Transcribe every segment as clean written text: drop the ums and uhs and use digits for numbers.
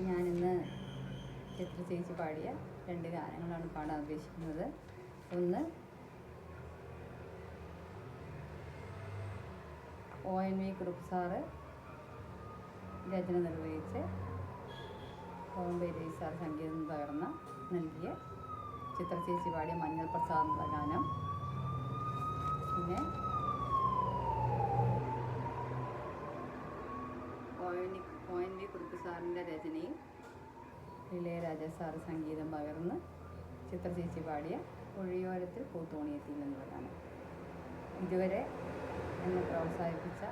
ഞാനിന്ന് ചിത്ര ചേച്ചി പാടിയ 2 ഗാനങ്ങളാണ് പാടാൻ ഉദ്ദേശിക്കുന്നത്. ഒന്ന് ONV കുറുപ്പ് സാറ് രചന നിർവഹിച്ച് ബോംബെ രവി സാർ സംഗീതം പകർന്ന് നൽകിയ ചിത്ര ചേച്ചി പാടിയ മഞ്ഞൾ പ്രസാദ് എന്ന ഗാനം. പിന്നെ ONV കുറുപ്പ് സാറിൻ്റെ രചനയിൽ ഇളയരാജ സാറ് സംഗീതം പകർന്ന് ചിത്ര ചേച്ചി പാടിയ പുഴയോരത്തിൽ പൂത്തോണിയെത്തിയിൽ എന്നുള്ള ഗാനം. ഇതുവരെ എന്നെ പ്രോത്സാഹിപ്പിച്ച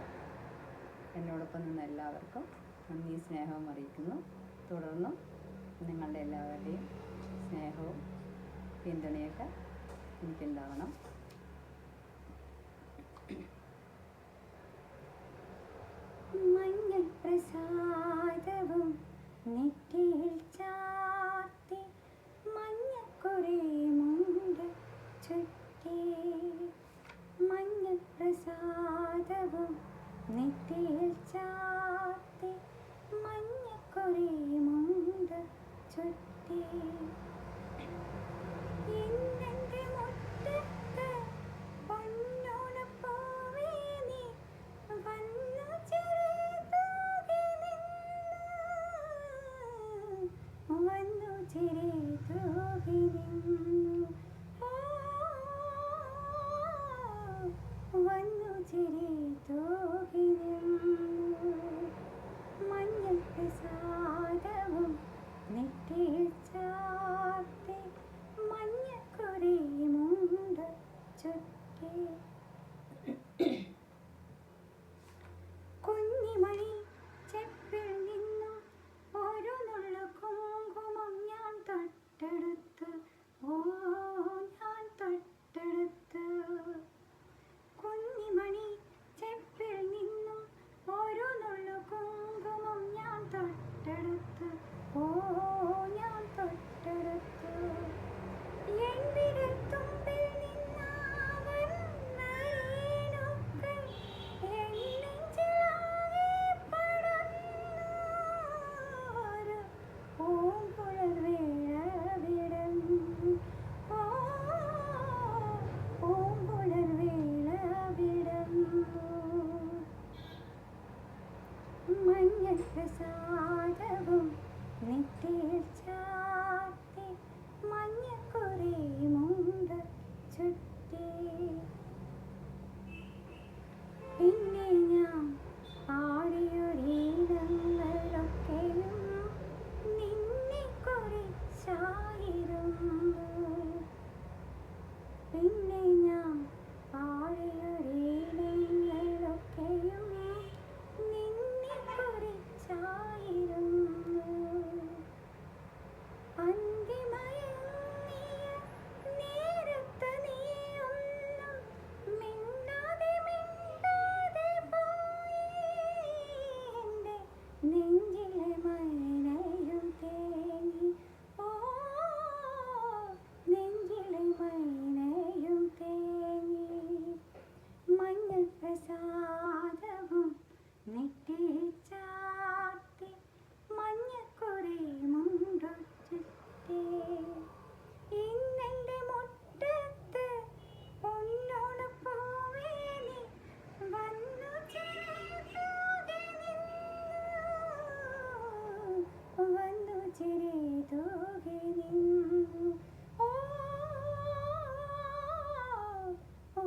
എന്നോടൊപ്പം നിന്ന് എല്ലാവർക്കും നന്ദി സ്നേഹവും അറിയിക്കുന്നു. തുടർന്നും നിങ്ങളുടെ എല്ലാവരുടെയും സ്നേഹവും പിന്തുണയൊക്കെ എനിക്കുണ്ടാവണം. മഞ്ഞൾ പ്രസാദവും നെറ്റിയിൽ ചാർത്തി മഞ്ഞക്കുറി മുണ്ട് ചുറ്റി. മഞ്ഞൾ പ്രസാദവും നെറ്റിയിൽ ചാർത്തി മഞ്ഞക്കുറി മുണ്ട് ചുറ്റി. ഇന്നെൻ്റെ മുറ്റത്ത് പൊന്നോണപ്പൂവേ നീ വന്നു ചിരിതൂകി നിന്നു, വന്നു ചിരിതൂകി നിന്നു, വന്നു ചിരിതൂകി നിന്നു. മഞ്ഞൾ പ്രസാദവും നെറ്റിയിൽ ചാർത്തി മഞ്ഞക്കുറി മുണ്ട് ചുറ്റി. കുഞ്ഞിമണി ചെപ്പിൽ നിന്നും ഒരു നുള്ള കുങ്കുമം ഞാൻ തൊട്ടെടുത്ത്, ഓ ഞാൻ തൊട്ടെടുത്ത്. കുഞ്ഞിമണി ചെപ്പിൽ നിന്നും ഒരു നുള്ള കുങ്കുമം ഞാൻ തൊട്ടെടുത്ത്, ഓ ഞാൻ തൊട്ടെടുത്ത്. എൻ വിരൽത്തുമ്പിൽ നിന്നാവൻ നരേണുക്കൾ എൻ നെഞ്ചിലാകെ പടർന്നൊരു പൂങ്കുഴൽ വേളവിടന്നു, ഓ പൂങ്കുഴൽ വേളവിടന്നു. മഞ്ഞൾ പ്രസാദവും നെറ്റിയിൽ ചാർത്തി മഞ്ഞക്കുറി മുണ്ട് ചുറ്റി. പിന്നെ ഞാൻ പാടിയൊരീണങ്ങളൊക്കെയും നിന്നെ കുറിച്ചായിരുന്നു. പിന്നെ ഞാൻ പാടിയൊരീണങ്ങളൊക്കെയും നിന്നെ കുറിച്ചായിരുന്നു. അന്തിമയങ്ങിയ നേരത്ത് നീയൊന്നും മിണ്ടാതെ മിണ്ടാതെ പോയി. എൻ്റെ നെഞ്ചിലെ മൈനയും തേങ്ങി, ഓ നെഞ്ചിലെ മൈനയും തേങ്ങി. മഞ്ഞൾ പ്രസാദവും നെറ്റിയിൽ ചാർത്തി മഞ്ഞക്കുറി മുണ്ടു ചുറ്റി. ഇന്നെൻ്റെ മുറ്റത്ത് പൊന്നോണപ്പൂവേ നീ വന്നു ചിരിതൂകി നിന്നു, വന്നു ചിരിതൂകി നിന്നു, ഓ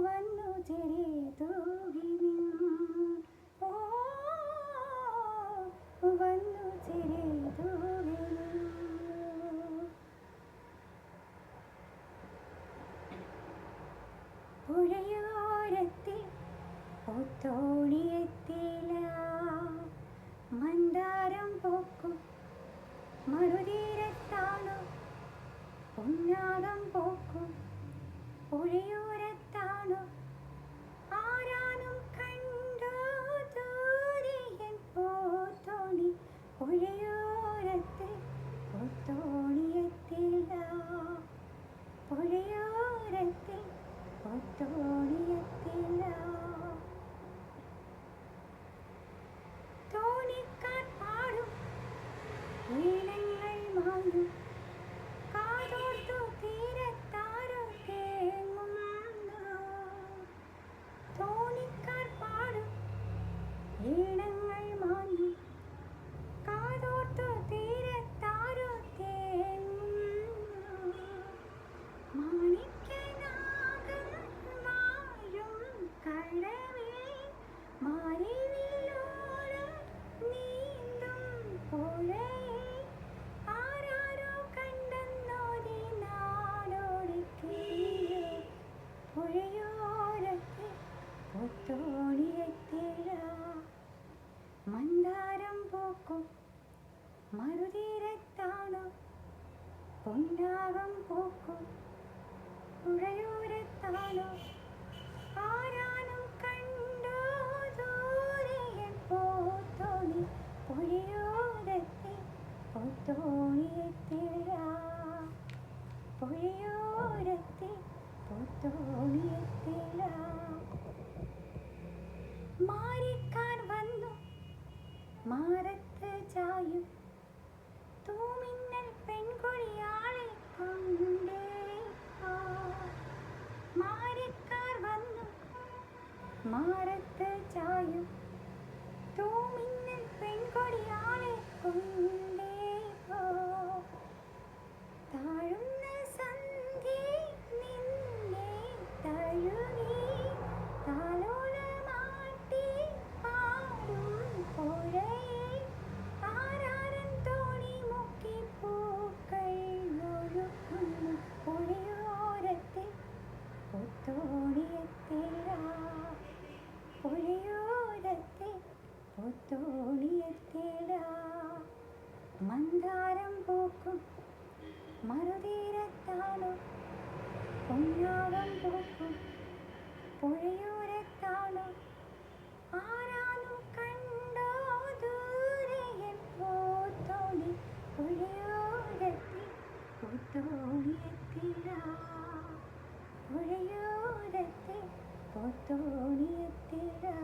വന്നു ചിരിതൂകി നിന്നു, ഓ വന്നു ചിരിതൂകി നിന്നു. പുഴയോരത്തിൽ പൂത്തോണിയെത്തില മന്ദാരം പൂക്കും മറുതീരത്താണു പൊന്നാകം പൂക്കും. പുഴയോരത്താണു ആരാനും കണ്ടു ദൂരെയൻ പൂത്തോണി. പുഴയോരത്തിൽ പൂത്തോണിയെത്തില, പുഴയോരത്തിൽ പൂത്തോണിയെത്തില. തോണിക്കാർ പാടും മാറത്ത് ചായും തൂമിന്നൽ പെൺകൊടിയാളെ കൊണ്ടേ പോ. താഴുന്ന സന്ധ്യേ നിന്നെ തഴുകി താലോലമാട്ടി പാടും പുഴയെ ആരാരൻ തോണി മുക്കി പൂക്കൾ ഒഴുകുന്നു പുഴയോരത്തെ പുത്തോണിയെത്തിടാ. പുഴയോരത്തെ പുത്തോണിയെത്തിടാ. മന്ദാരം പൂക്കും മറുതീരത്താണോ പൊന്നാകം പൂക്കും പുഴയോരത്താണോ ആരാനും കണ്ടോ ദൂരെ എൻ പൂത്തോണി പുഴയോരത്തെ പുത്തോണിയെത്തിടാ. പുഴയോരത്തെ പുത്തോണിയെത്തിടാ.